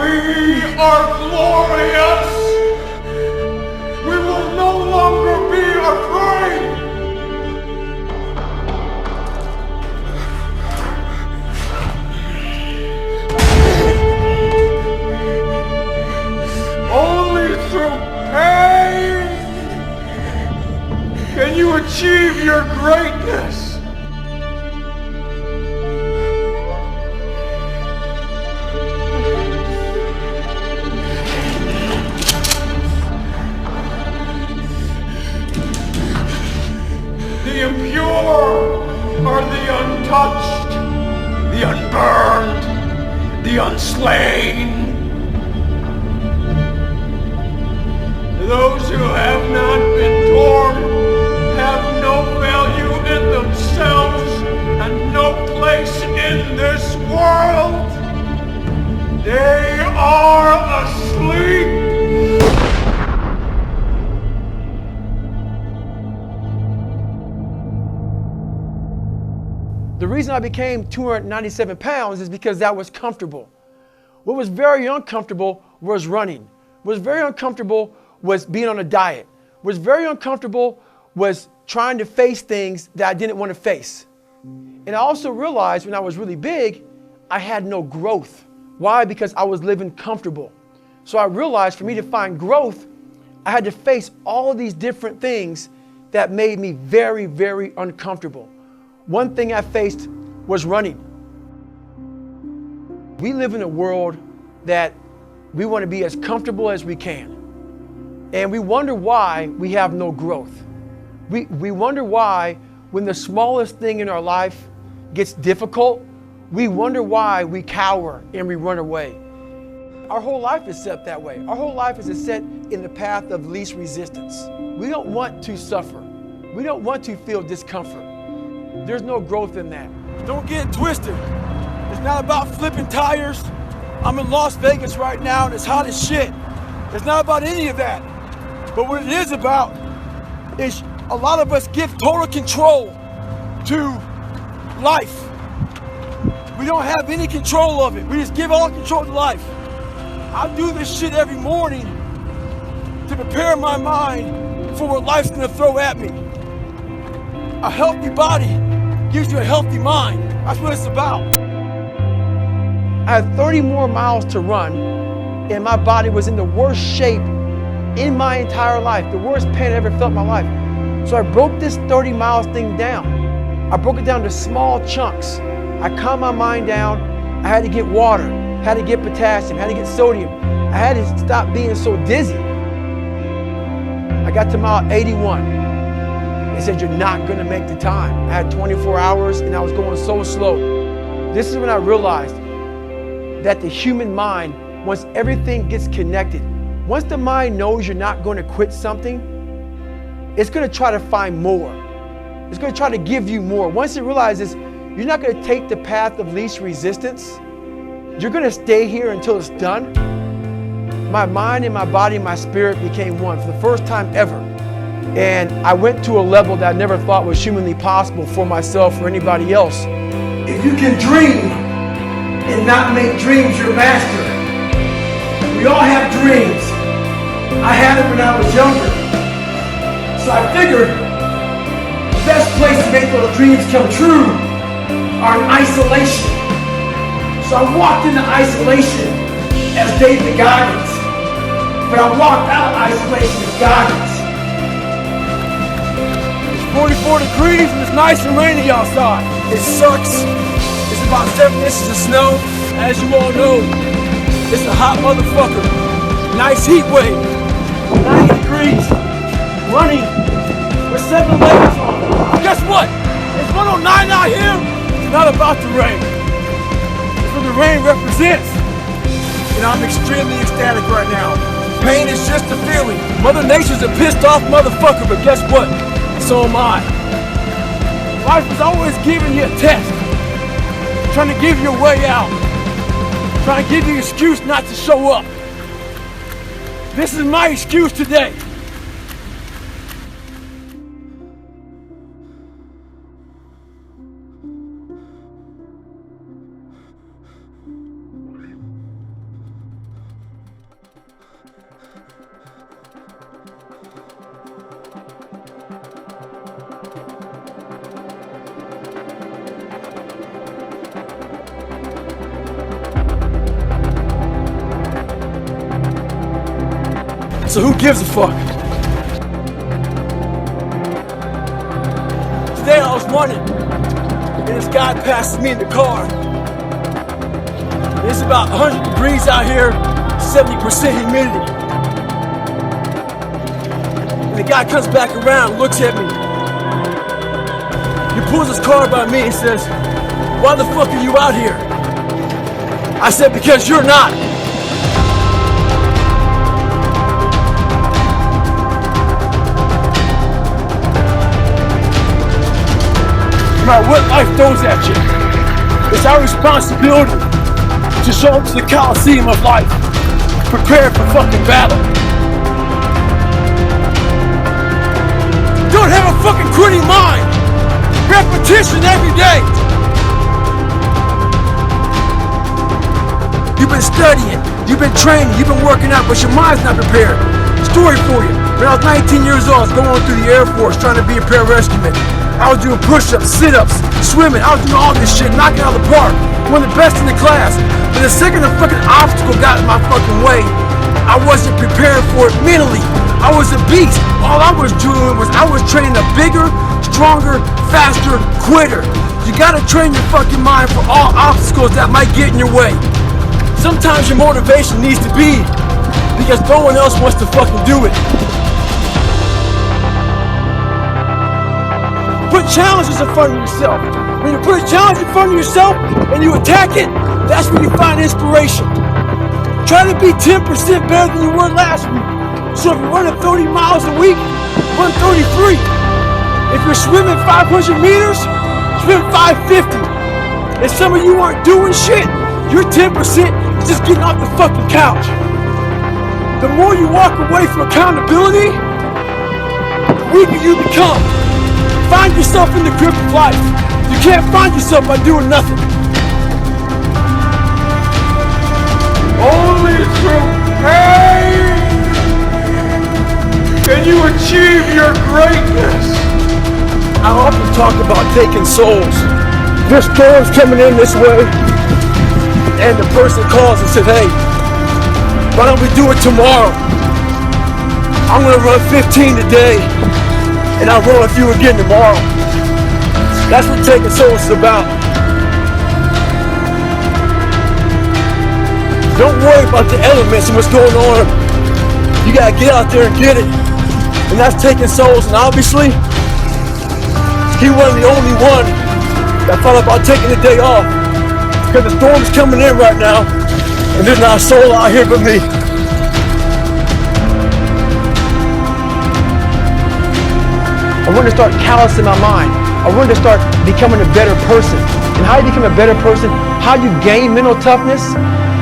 We are glorious. We will no longer be afraid. Only through pain can you achieve your greatness. The impure are the untouched, the unburned, the unslain. Those who have not been torn have no value in themselves and no place in this world. They are asleep. The reason I became 297 pounds is because that was comfortable. What was very uncomfortable was running. What was very uncomfortable was being on a diet. What was very uncomfortable was trying to face things that I didn't want to face. And I also realized when I was really big, I had no growth. Why? Because I was living comfortable. So I realized for me to find growth, I had to face all of these different things that made me very, very uncomfortable. One thing I faced was running. We live in a world that we want to be as comfortable as we can. And we wonder why we have no growth. We wonder why when the smallest thing in our life gets difficult, we wonder why we cower and we run away. Our whole life is set that way. Our whole life is set in the path of least resistance. We don't want to suffer. We don't want to feel discomfort. There's no growth in that. Don't get it twisted. It's not about flipping tires. I'm in Las Vegas right now and it's hot as shit. It's not about any of that. But what it is about is a lot of us give total control to life. We don't have any control of it. We just give all control to life. I do this shit every morning to prepare my mind for what life's gonna throw at me. A healthy body gives you a healthy mind. That's what it's about. I had 30 more miles to run and my body was in the worst shape in my entire life, the worst pain I ever felt in my life. So I broke this 30 miles thing down. I broke it down to small chunks. I calmed my mind down. I had to get water, had to get potassium, had to get sodium. I had to stop being so dizzy. I got to mile 81. They said, you're not gonna make the time. I had 24 hours and I was going so slow. This is when I realized that the human mind, once everything gets connected, once the mind knows you're not gonna quit something, it's gonna try to find more. It's gonna try to give you more. Once it realizes you're not gonna take the path of least resistance, you're gonna stay here until it's done. My mind and my body and my spirit became one for the first time ever. And I went to a level that I never thought was humanly possible for myself or anybody else. If you can dream and not make dreams your master, we all have dreams. I had it when I was younger. So I figured the best place to make those dreams come true are in isolation. So I walked into isolation as David Goggins, but I walked out of isolation as Goggins. 44 degrees and it's nice and rainy outside. It sucks. It's about 7 inches of snow. As you all know, it's a hot motherfucker. Nice heat wave. 90 degrees. Running with 7 layers on. Guess what? It's 109 out here. It's not about the rain. It's what the rain represents. And I'm extremely ecstatic right now. Pain is just a feeling. Mother Nature's a pissed off motherfucker, but guess what? So am I. Life is always giving you a test, trying to give you a way out, trying to give you an excuse not to show up. This is my excuse today. So who gives a fuck? Today I was running, and this guy passes me in the car. It's about 100 degrees out here, 70% humidity. And the guy comes back around, looks at me. He pulls his car by me and says, "Why the fuck are you out here?" I said, "Because you're not." No matter what life throws at you, it's our responsibility to show up to the Coliseum of life, prepared for fucking battle. Don't have a fucking quitting mind. Repetition every day. You've been studying, you've been training, you've been working out, but your mind's not prepared. Story for you. When I was 19 years old, I was going through the Air Force trying to be a pararescueman. I was doing push-ups, sit-ups, swimming. I was doing all this shit, knocking it out of the park. One of the best in the class. But the second a fucking obstacle got in my fucking way, I wasn't prepared for it mentally. I was a beast. All I was doing was I was training a bigger, stronger, faster quitter. You gotta train your fucking mind for all obstacles that might get in your way. Sometimes your motivation needs to be because no one else wants to fucking do it. Put challenges in front of yourself. When you put a challenge in front of yourself and you attack it, that's when you find inspiration. Try to be 10% better than you were last week. So if you're running 30 miles a week, run 33. If you're swimming 500 meters, swim 550. If some of you aren't doing shit, your 10% is just getting off the fucking couch. The more you walk away from accountability, the weaker you become. Find yourself in the grip of life. You can't find yourself by doing nothing. Only through pain can you achieve your greatness. I often talk about taking souls. This storm's coming in this way, and the person calls and says, "Hey, why don't we do it tomorrow? I'm gonna run 15 today, and I'll run with you again tomorrow." That's what taking souls is about. Don't worry about the elements and what's going on. You gotta get out there and get it. And that's taking souls. And obviously, he wasn't the only one that thought about taking the day off. Because the storm's coming in right now, and there's not a soul out here but me. I wanted to start callousing my mind. I wanted to start becoming a better person. And how you become a better person, how you gain mental toughness,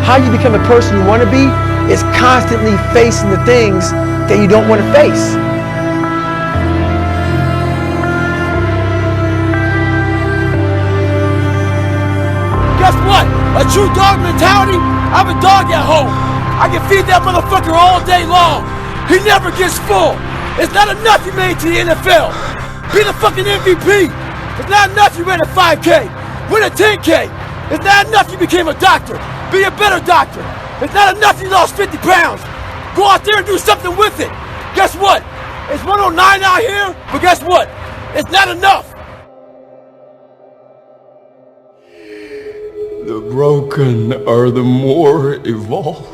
how you become a person you want to be, is constantly facing the things that you don't want to face. Guess what? A true dog mentality, I have a dog at home. I can feed that motherfucker all day long. He never gets full. It's not enough you made it to the NFL. Be the fucking MVP. It's not enough you ran a 5K. Win a 10K. It's not enough you became a doctor. Be a better doctor. It's not enough you lost 50 pounds. Go out there and do something with it. Guess what? It's 109 out here, but guess what? It's not enough. The broken are the more evolved.